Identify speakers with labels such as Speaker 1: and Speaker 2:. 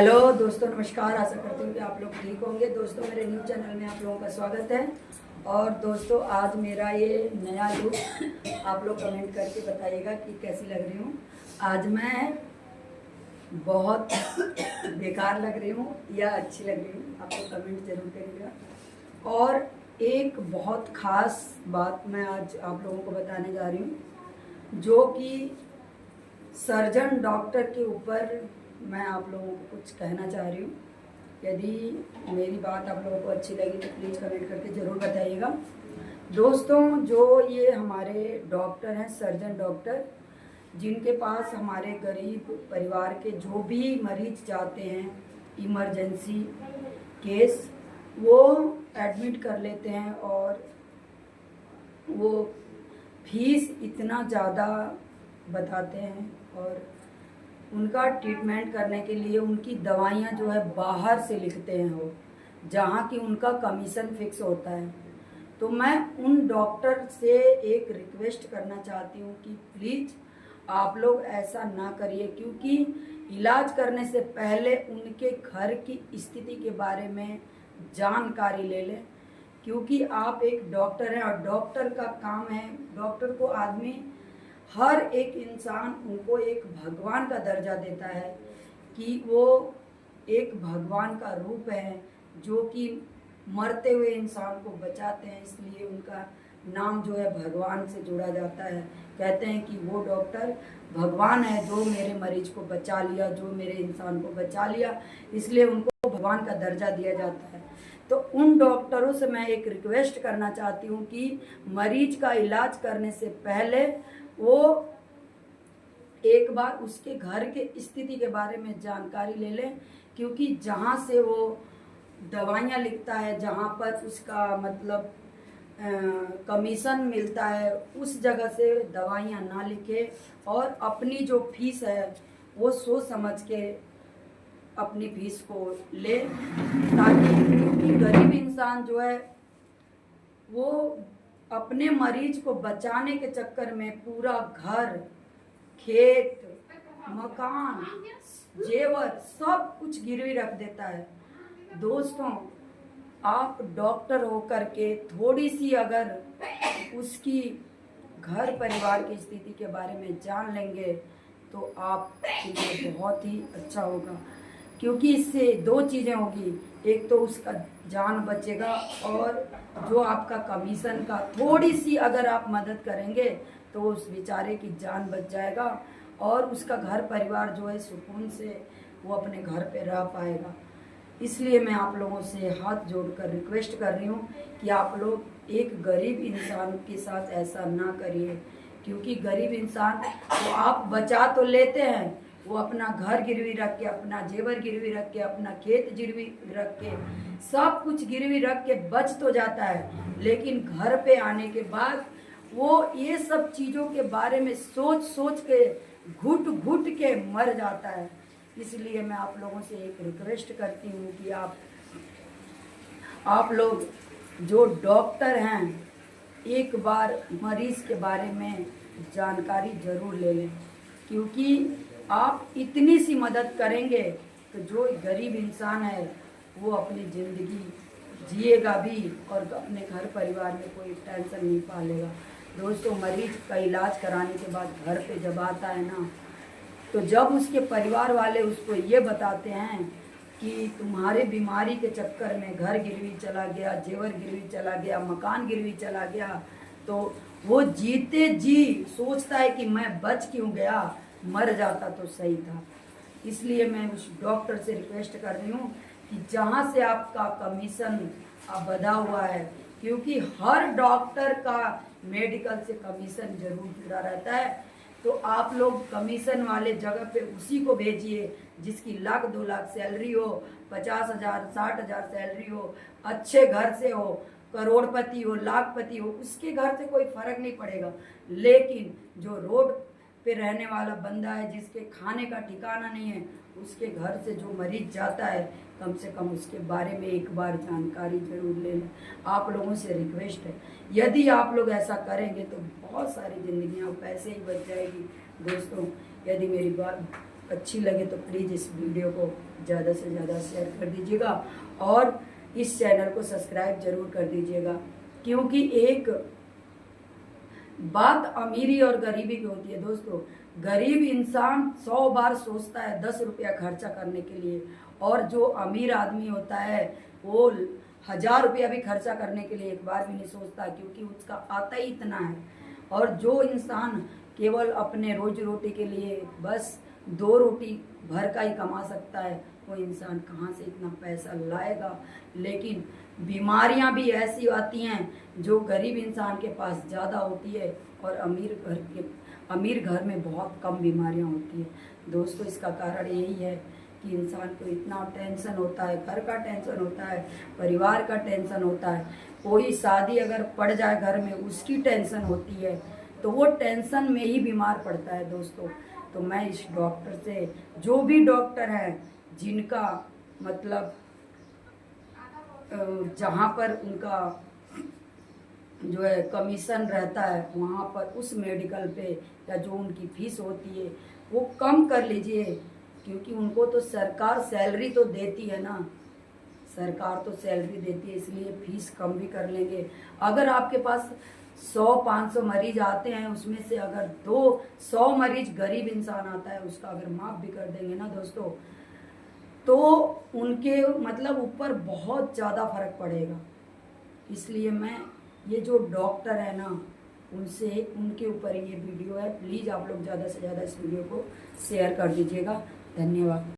Speaker 1: Hello दोस्तों, नमस्कार। आशा करती हूँ कि आप लोग ठीक होंगे। दोस्तों, मेरे न्यू चैनल में आप लोगों का स्वागत है। और दोस्तों, आज मेरा ये नया लुक आप लोग कमेंट करके बताइएगा कि कैसी लग रही हूँ। आज मैं बहुत बेकार लग रही हूँ या अच्छी लग रही हूँ, आप लोग कमेंट जरूर करिएगा। और एक बहुत ख़ास बात मैं आज आप लोगों को बताने जा रही हूँ, जो कि सर्जन डॉक्टर के ऊपर मैं आप लोगों को कुछ कहना चाह रही हूँ। यदि मेरी बात आप लोगों को अच्छी लगी तो प्लीज़ कमेंट करके ज़रूर बताइएगा। दोस्तों, जो ये हमारे डॉक्टर हैं, सर्जन डॉक्टर, जिनके पास हमारे गरीब परिवार के जो भी मरीज जाते हैं इमरजेंसी केस, वो एडमिट कर लेते हैं और वो फीस इतना ज़्यादा बताते हैं और उनका ट्रीटमेंट करने के लिए उनकी दवाइयाँ जो है बाहर से लिखते हैं वो, जहाँ की उनका कमीशन फिक्स होता है। तो मैं उन डॉक्टर से एक रिक्वेस्ट करना चाहती हूँ कि प्लीज़ आप लोग ऐसा ना करिए, क्योंकि इलाज करने से पहले उनके घर की स्थिति के बारे में जानकारी ले लें। क्योंकि आप एक डॉक्टर हैं और डॉक्टर का काम है, डॉक्टर को आदमी, हर एक इंसान उनको एक भगवान का दर्जा देता है कि वो एक भगवान का रूप है जो कि मरते हुए इंसान को बचाते हैं। इसलिए उनका नाम जो है भगवान से जोड़ा जाता है। कहते हैं कि वो डॉक्टर भगवान है जो मेरे मरीज को बचा लिया, जो मेरे इंसान को बचा लिया, इसलिए उनको भगवान का दर्जा दिया जाता है। तो उन डॉक्टरों से मैं एक रिक्वेस्ट करना चाहती हूँ कि मरीज का इलाज करने से पहले वो एक बार उसके घर के स्थिति के बारे में जानकारी ले लें। क्योंकि जहाँ से वो दवाइयाँ लिखता है, जहाँ पर उसका मतलब कमीशन मिलता है, उस जगह से दवाइयाँ ना लिखे और अपनी जो फीस है वो सोच समझ के अपनी फीस को ले, ताकि गरीब इंसान जो है वो अपने मरीज को बचाने के चक्कर में पूरा घर, खेत, मकान, जेवर सब कुछ गिरवी रख देता है। दोस्तों, आप डॉक्टर होकर के थोड़ी सी अगर उसकी घर परिवार की स्थिति के बारे में जान लेंगे तो आपके लिए बहुत ही अच्छा होगा। क्योंकि इससे दो चीज़ें होगी, एक तो उसका जान बचेगा और जो आपका कमीशन का थोड़ी सी अगर आप मदद करेंगे तो उस बेचारे की जान बच जाएगा और उसका घर परिवार जो है सुकून से वो अपने घर पे रह पाएगा। इसलिए मैं आप लोगों से हाथ जोड़कर रिक्वेस्ट कर रही हूँ कि आप लोग एक गरीब इंसान के साथ ऐसा ना करिए। क्योंकि गरीब इंसान तो आप बचा तो लेते हैं, वो अपना घर गिरवी रख के, अपना जेवर गिरवी रख के, अपना खेत गिरवी रख के, सब कुछ गिरवी रख के बच तो जाता है, लेकिन घर पे आने के बाद वो ये सब चीज़ों के बारे में सोच सोच के घुट घुट के मर जाता है। इसलिए मैं आप लोगों से एक रिक्वेस्ट करती हूँ कि आप लोग जो डॉक्टर हैं एक बार मरीज़ के बारे में जानकारी ज़रूर ले लें। क्योंकि आप इतनी सी मदद करेंगे तो जो गरीब इंसान है वो अपनी ज़िंदगी जिएगा भी और अपने घर परिवार में कोई टेंशन नहीं पालेगा। दोस्तों, मरीज का इलाज कराने के बाद घर पे जब आता है ना, तो जब उसके परिवार वाले उसको ये बताते हैं कि तुम्हारे बीमारी के चक्कर में घर गिरवी चला गया, जेवर गिरवी चला गया, मकान गिरवी चला गया, तो वो जीते जी सोचता है कि मैं बच क्यों गया, मर जाता तो सही था। इसलिए मैं उस डॉक्टर से रिक्वेस्ट कर रही हूँ कि जहाँ से आपका कमीशन बंधा हुआ है, क्योंकि हर डॉक्टर का मेडिकल से कमीशन जरूर जुड़ा रहता है, तो आप लोग कमीशन वाले जगह पे उसी को भेजिए जिसकी 1,00,000-2,00,000 सैलरी हो, 50,000 60,000 सैलरी हो, अच्छे घर से हो, करोड़पति हो, लाखपति हो, उसके घर से कोई फर्क नहीं पड़ेगा। लेकिन जो रोड पे रहने वाला बंदा है, जिसके खाने का ठिकाना नहीं है, उसके घर से जो मरीज जाता है, कम से कम उसके बारे में एक बार जानकारी जरूर ले लें। आप लोगों से रिक्वेस्ट है, यदि आप लोग ऐसा करेंगे तो बहुत सारी जिंदगियां पैसे ही बच जाएगी। दोस्तों, यदि मेरी बात अच्छी लगे तो प्लीज़ इस वीडियो को ज़्यादा से ज़्यादा शेयर कर दीजिएगा और इस चैनल को सब्सक्राइब जरूर कर दीजिएगा। क्योंकि एक बात अमीरी और गरीबी की होती है दोस्तों। गरीब इंसान 100 बार सोचता है 10 रुपया खर्चा करने के लिए, और जो अमीर आदमी होता है वो 1000 रुपया भी खर्चा करने के लिए एक बार भी नहीं सोचता, क्योंकि उसका आता ही इतना है। और जो इंसान केवल अपने रोजी रोटी के लिए बस 2 रोटी भर का ही कमा सकता है, वो इंसान कहाँ से इतना पैसा लाएगा। लेकिन बीमारियां भी ऐसी आती हैं जो गरीब इंसान के पास ज़्यादा होती है और अमीर घर में बहुत कम बीमारियां होती हैं दोस्तों। इसका कारण यही है कि इंसान को इतना टेंशन होता है, घर का टेंशन होता है, परिवार का टेंशन होता है। कोई शादी अगर पड़ जाए घर में उसकी टेंशन होती है, तो वो टेंशन में ही बीमार पड़ता है दोस्तों। तो मैं इस डॉक्टर से, जो भी डॉक्टर हैं जिनका मतलब जहाँ पर उनका जो है कमीशन रहता है, वहाँ पर उस मेडिकल पे या जो उनकी फीस होती है वो कम कर लीजिए, क्योंकि उनको तो सरकार सैलरी तो देती है ना, सरकार तो सैलरी देती है, इसलिए फीस कम भी कर लेंगे। अगर आपके पास 100-500 मरीज आते हैं, उसमें से अगर 200 मरीज गरीब इंसान आता है, उसका अगर माफ भी कर देंगे ना दोस्तों, तो उनके मतलब ऊपर बहुत ज़्यादा फर्क पड़ेगा। इसलिए मैं ये जो डॉक्टर है ना, उनसे उनके ऊपर ये वीडियो है, प्लीज़ आप लोग ज़्यादा से ज़्यादा इस वीडियो को शेयर कर दीजिएगा। धन्यवाद।